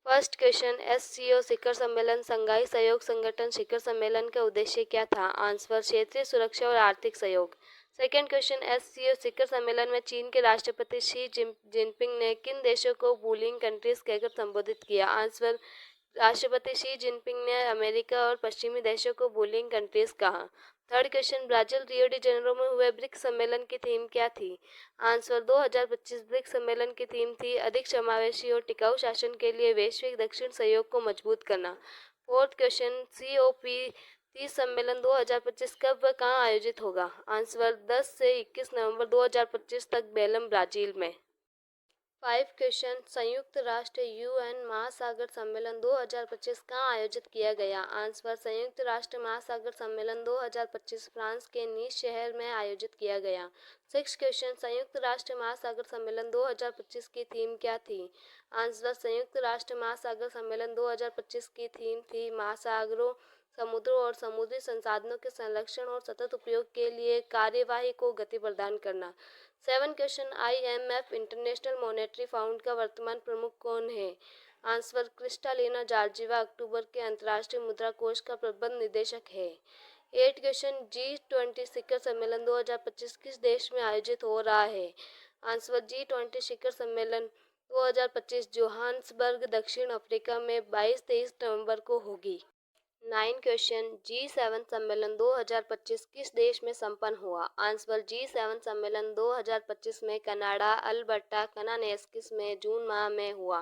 First question, SCO शिखर सम्मेलन संघाई सहयोग संगठन शिखर सम्मेलन का उद्देश्य क्या था? आंसर, क्षेत्रीय सुरक्षा और आर्थिक सहयोग। सेकेंड क्वेश्चन, एससीओ शिखर सम्मेलन में चीन के राष्ट्रपति शी जिनपिंग ने किन देशों को बूलिंग कंट्रीज कहकर संबोधित किया? आंसर, राष्ट्रपति शी जिनपिंग ने अमेरिका और पश्चिमी देशों को बूलिंग कंट्रीज कहा। Third question, Brazil Rio de Janeiro में हुए ब्रिक्स सम्मेलन की थीम क्या थी? आंसर, 2025 ब्रिक्स सम्मेलन की थीम थी अधिक समावेशी और टिकाऊ शासन के लिए वैश्विक दक्षिण सहयोग को मजबूत करना। फोर्थ क्वेश्चन, सीओपी 30 सम्मेलन 2025 कब व कहाँ आयोजित होगा? आंसर, 10 से 21 नवंबर 2025 तक बेलम, ब्राजील में। 5 क्वेश्चन, संयुक्त राष्ट्र यूएन महासागर सम्मेलन 2025 कहाँ आयोजित किया गया? आंसर, संयुक्त राष्ट्र महासागर सम्मेलन 2025 फ्रांस के नीस शहर में आयोजित किया गया। 6 क्वेश्चन, संयुक्त राष्ट्र महासागर सम्मेलन 2025 की थीम क्या थी? आंसर, संयुक्त राष्ट्र महासागर सम्मेलन 2025 की थीम थी महासागरों, समुद्रों और समुद्री संसाधनों के संरक्षण और सतत उपयोग के लिए कार्यवाही को गति प्रदान करना। 7 question, IMF international monetary fund का वर्तमान प्रमुख कौन है? आंसर, क्रिस्टालिना जॉर्जिवा अक्टूबर के अंतर्राष्ट्रीय मुद्रा कोष का प्रबंध निदेशक है। 8 क्वेश्चन, G20 शिखर सम्मेलन 2025 किस देश में आयोजित हो रहा है? आंसर, G20 शिखर सम्मेलन 2025 जोहान्सबर्ग, दक्षिण अफ्रीका में 22-23 नवंबर को होगी। 9 क्वेश्चन, G7 सम्मेलन 2025 किस देश में संपन्न हुआ? आंसर, G7 सम्मेलन 2025 में कनाडा, अल्बर्टा, कनानेस्किस में जून माह में हुआ।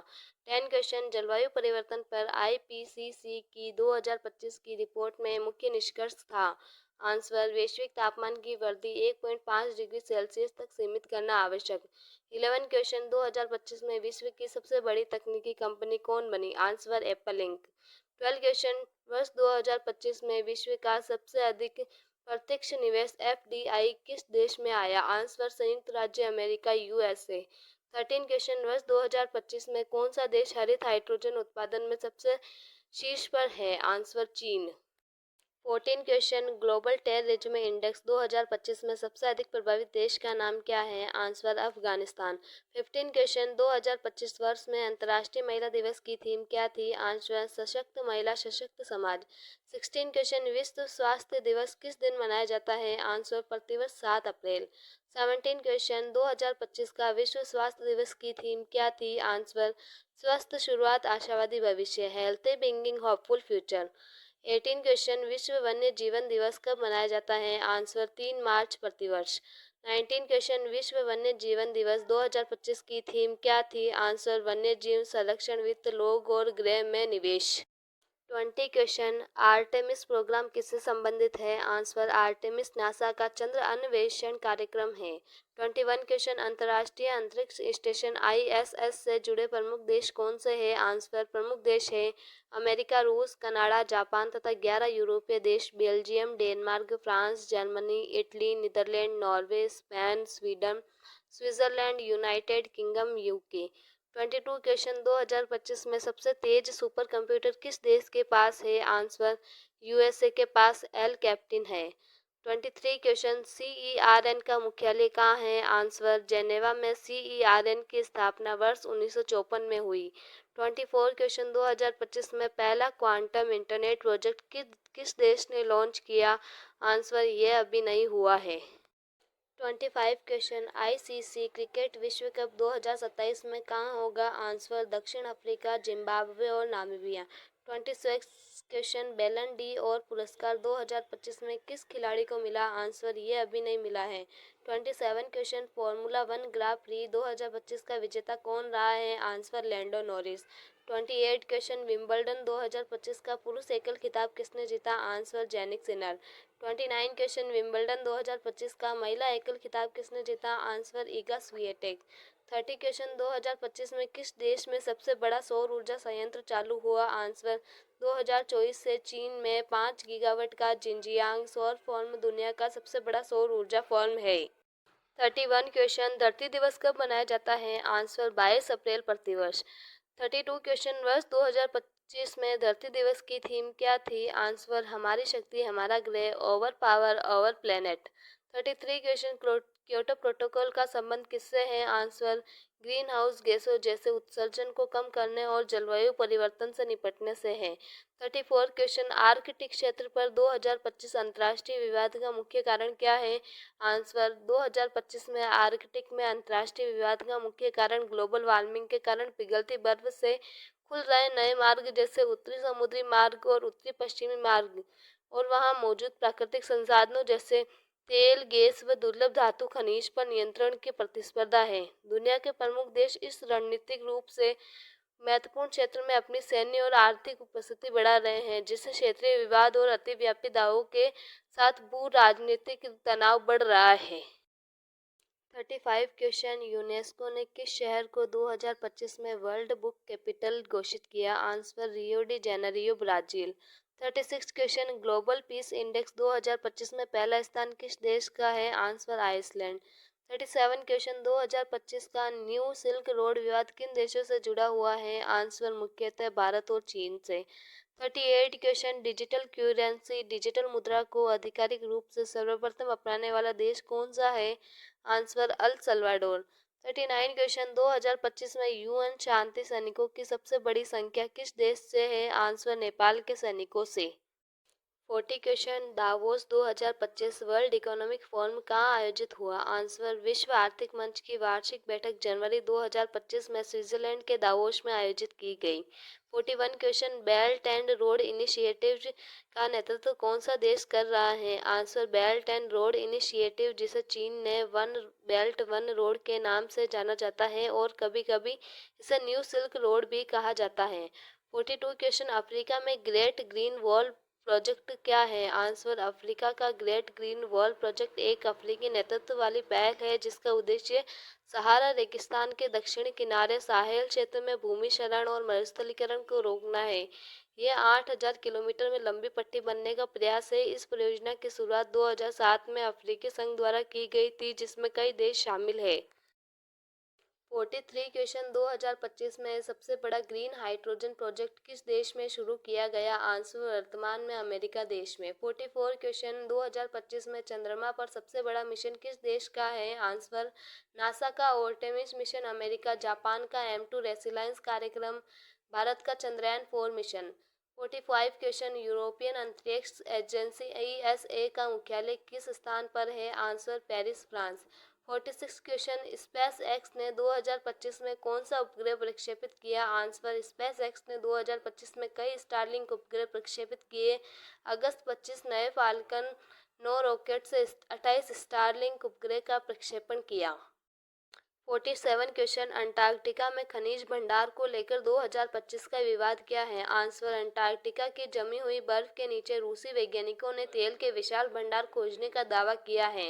10 क्वेश्चन, जलवायु परिवर्तन पर आईपीसीसी की 2025 की रिपोर्ट में मुख्य निष्कर्ष था? आंसर, वैश्विक तापमान की वृद्धि 1.5 डिग्री सेल्सियस तक सीमित करना आवश्यक। 11 क्वेश्चन, 2025 में विश्व की सबसे बड़ी तकनीकी कंपनी कौन बनी? Answer, Apple ink. 12 क्वेश्चन, वर्ष 2025 में विश्व का सबसे अधिक प्रत्यक्ष निवेश एफडीआई किस देश में आया? आंसर, संयुक्त राज्य अमेरिका, यूएसए। 13 क्वेश्चन, वर्ष 2025 में कौन सा देश हरित हाइड्रोजन उत्पादन में सबसे शीर्ष पर है? आंसर, चीन। 14 क्वेश्चन, ग्लोबल टेररिज्म इंडेक्स 2025 में सबसे अधिक प्रभावित देश का नाम क्या है? आंसर, अफगानिस्तान। 15 क्वेश्चन, 2025 वर्ष में अंतर्राष्ट्रीय महिला दिवस की थीम क्या थी? आंसर, सशक्त महिला सशक्त समाज। 16 क्वेश्चन, विश्व स्वास्थ्य दिवस किस दिन मनाया जाता है? आंसर, प्रतिवर्ष 7 अप्रैल। 17 क्वेश्चन, 2025 का विश्व स्वास्थ्य दिवस की थीम क्या थी? आंसर, स्वस्थ शुरुआत आशावादी भविष्य, healthy beginning hopeful future. 18 question, विश्व वन्य जीवन दिवस कब मनाया जाता है? आंसर, 3 मार्च प्रतिवर्ष। 19 क्वेश्चन, विश्व वन्य जीवन दिवस 2025 की थीम क्या थी? आंसर, वन्य जीव संरक्षण, वित्त, लोग और ग्रह में निवेश। 20 क्वेश्चन, आर्टेमिस प्रोग्राम किससे संबंधित है? आंसर, आर्टेमिस नासा का चंद्र अन्वेषण कार्यक्रम है। 21 क्वेश्चन, अंतर्राष्ट्रीय अंतरिक्ष स्टेशन आईएसएस से जुड़े प्रमुख देश कौन से हैं? आंसर, प्रमुख देश है अमेरिका, रूस, कनाडा, जापान तथा 11 यूरोपीय देश Belgium, Denmark, France, Germany, Italy, Netherlands, Norway, Spain, Sweden, Switzerland, United Kingdom, UK. 22 question, 2025 में सबसे तेज सुपर कंप्यूटर किस देश के पास है? आंसर, यूएसए के पास एल कैप्टिन है। 23 क्वेश्चन, सीईआरएन का मुख्यालय कहाँ है? आंसर, जेनेवा में। सीईआरएन की स्थापना वर्ष 1954 में हुई। 24 क्वेश्चन, 2025 में पहला क्वांटम इंटरनेट प्रोजेक्ट किस देश ने लॉन्च किया? आंसर, ये अभी नहीं हुआ है। 25 क्वेश्चन, आईसीसी क्रिकेट विश्व कप 2027 में कहाँ होगा? आंसर, दक्षिण अफ्रीका, जिम्बाब्वे और नामीबिया। 26 क्वेश्चन, बैलन डी और पुरस्कार 2025 में किस खिलाड़ी को मिला? आंसर, ये अभी नहीं मिला है। 27 क्वेश्चन, फॉर्मूला 1 ग्रां प्री 2025 का विजेता कौन रहा है? Answer, Lando Norris. 28 question, Wimbledon 2025 का पुरुष एकल खिताब किसने जीता? Answer, Jannik Sinner. 29 question, Wimbledon 2025 का महिला एकल खिताब किसने जीता? Answer, Iga Swiatek. 30 क्वेश्चन, 2025 में किस देश में सबसे बड़ा सौर ऊर्जा संयंत्र चालू हुआ? आंसर, 2024 से चीन में 5 गीगावाट का जिंजियांग सौर फॉर्म दुनिया का सबसे बड़ा सौर ऊर्जा फॉर्म है। 31 क्वेश्चन, धरती दिवस कब मनाया जाता है? आंसर, 22 अप्रैल प्रतिवर्ष। 32 क्वेश्चन, वर्ष 2025 में धरती दिवस की थीम क्या थी? आंसर, हमारी शक्ति हमारा ग्रह, over power over planet. 33 question, Kyoto protocol का संबंध किससे है? आंसर ग्रीन हाउस गैसों जैसे उत्सर्जन को कम करने और जलवायु परिवर्तन से निपटने से है। 34 क्वेश्चन, आर्कटिक क्षेत्र पर 2025 अंतर्राष्ट्रीय विवाद का मुख्य कारण क्या है? आंसर 2025 में आर्कटिक में अंतर्राष्ट्रीय विवाद का मुख्य कारण ग्लोबल वार्मिंग के कारण पिघलती बर्फ से खुल रहे नए मार्ग जैसे उत्तरी समुद्री मार्ग और उत्तरी पश्चिमी मार्ग और वहां मौजूद प्राकृतिक संसाधनों जैसे तेल, गैस व दुर्लभ धातु खनिज पर नियंत्रण की प्रतिस्पर्धा है। दुनिया के प्रमुख देश इस रणनीतिक रूप से महत्वपूर्ण क्षेत्र में अपनी सैन्य और आर्थिक उपस्थिति बढ़ा रहे हैं, जिससे क्षेत्रीय विवाद और अतिव्यापी दावों के साथ भू राजनीतिक तनाव बढ़ रहा है। 35 क्वेश्चन, यूनेस्को ने किस शहर को 2025 में वर्ल्ड बुक कैपिटल घोषित किया? Answer Rio de Janeiro, Brazil. 36 question, global peace index 2025 में पहला स्थान किस देश का है? Answer Iceland. 37 क्वेश्चन, 2025 का न्यू सिल्क रोड विवाद किन देशों से जुड़ा हुआ है? आंसर मुख्यतः भारत और चीन से। 38 क्वेश्चन, डिजिटल करेंसी डिजिटल मुद्रा को आधिकारिक रूप से सर्वप्रथम अपनाने वाला देश कौन सा है? Answer El Salvador. 39 क्वेश्चन, 2025 में यूएन शांति सैनिकों की सबसे बड़ी संख्या किस देश से है? आंसर नेपाल के सैनिकों से। 40 question, Davos 2025 world economic forum कहाँ आयोजित हुआ? आंसर विश्व आर्थिक मंच की वार्षिक बैठक जनवरी 2025 में स्विट्जरलैंड के दावोस में आयोजित की गई। 41 question, belt and road initiative का नेतृत्व कौन सा देश कर रहा है? Answer belt and road initiative, जिसे चीन ने वन बेल्ट वन रोड के नाम से जाना जाता है और कभी कभी इसे न्यू सिल्क रोड भी कहा जाता है। 42 क्वेश्चन, अफ्रीका में ग्रेट ग्रीन वॉल प्रोजेक्ट क्या है? आंसर अफ्रीका का ग्रेट ग्रीन वॉल प्रोजेक्ट एक अफ्रीकी नेतृत्व वाली पहल है जिसका उद्देश्य सहारा रेगिस्तान के दक्षिणी किनारे साहेल क्षेत्र में भूमि क्षरण और मरुस्थलीकरण को रोकना है। यह 8000 किलोमीटर में लंबी पट्टी बनने का प्रयास है। इस परियोजना की शुरुआत 2007 में अफ्रीकी संघ द्वारा की गई थी, जिसमें कई देश शामिल है। 43 क्वेश्चन, 2025 में सबसे बड़ा ग्रीन हाइड्रोजन प्रोजेक्ट किस देश में शुरू किया गया? आंसर वर्तमान में अमेरिका देश में। 44 क्वेश्चन, 2025 में चंद्रमा पर सबसे बड़ा मिशन किस देश का है? आंसर नासा का आर्टेमिस मिशन, अमेरिका। जापान का M2 रेसिलायंस कार्यक्रम, भारत का चंद्रयान 4 मिशन। 45 क्वेश्चन, यूरोपियन अंतरिक्ष एजेंसी ESA का मुख्यालय किस स्थान पर है? Answer Paris, France. 46 question, space x ने 2025 में कौन सा उपग्रह प्रक्षेपित किया? आंसर स्पेस एक्स ने 2025 में कई स्टारलिंक उपग्रह प्रक्षेपित किए। अगस्त 25 नए फाल्कन 9 रॉकेट से 28 स्टारलिंक उपग्रह का प्रक्षेपण किया। 47 क्वेश्चन, अंटार्कटिका में खनिज भंडार को लेकर 2025 का विवाद क्या है? आंसर अंटार्कटिका की जमी हुई बर्फ के नीचे रूसी वैज्ञानिकों ने तेल के विशाल भंडार खोजने का दावा किया है।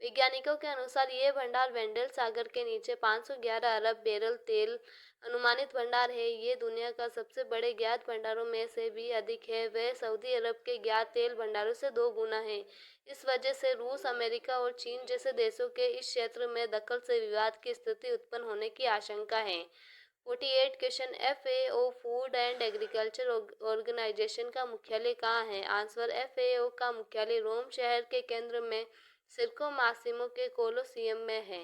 वैज्ञानिकों के अनुसार ये भंडार वेंडेल सागर के नीचे 511 अरब बैरल तेल अनुमानित भंडार है। ये दुनिया का सबसे बड़े ज्ञात भंडारों में से भी अधिक है। वह सऊदी अरब के ज्ञात तेल भंडारों से 2 गुना है। इस वजह से रूस, अमेरिका और चीन जैसे देशों के इस क्षेत्र में दखल से विवाद की स्थिति उत्पन्न होने की आशंका है। 48 question, FAO food and agriculture organization का मुख्यालय कहाँ है? आंसर FAO का मुख्यालय रोम शहर के केंद्र में सिरको मासिमो के कोलोसियम में है।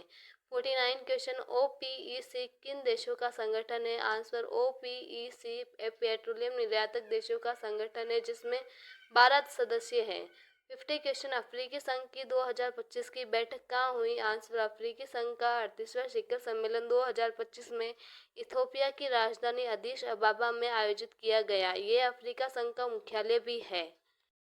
49 क्वेश्चन, OPEC किन देशों का संगठन है? आंसर OPEC पेट्रोलियम निर्यातक देशों का संगठन है जिसमें 12 सदस्य हैं। 50 क्वेश्चन, अफ्रीकी संघ की 2025 की बैठक कहाँ हुई? आंसर अफ्रीकी संघ का 38वां शिखर सम्मेलन 2025 में इथियोपिया की राजधानी अदीस अबाबा में आयोजित किया गया। ये अफ्रीका संघ का मुख्यालय भी है।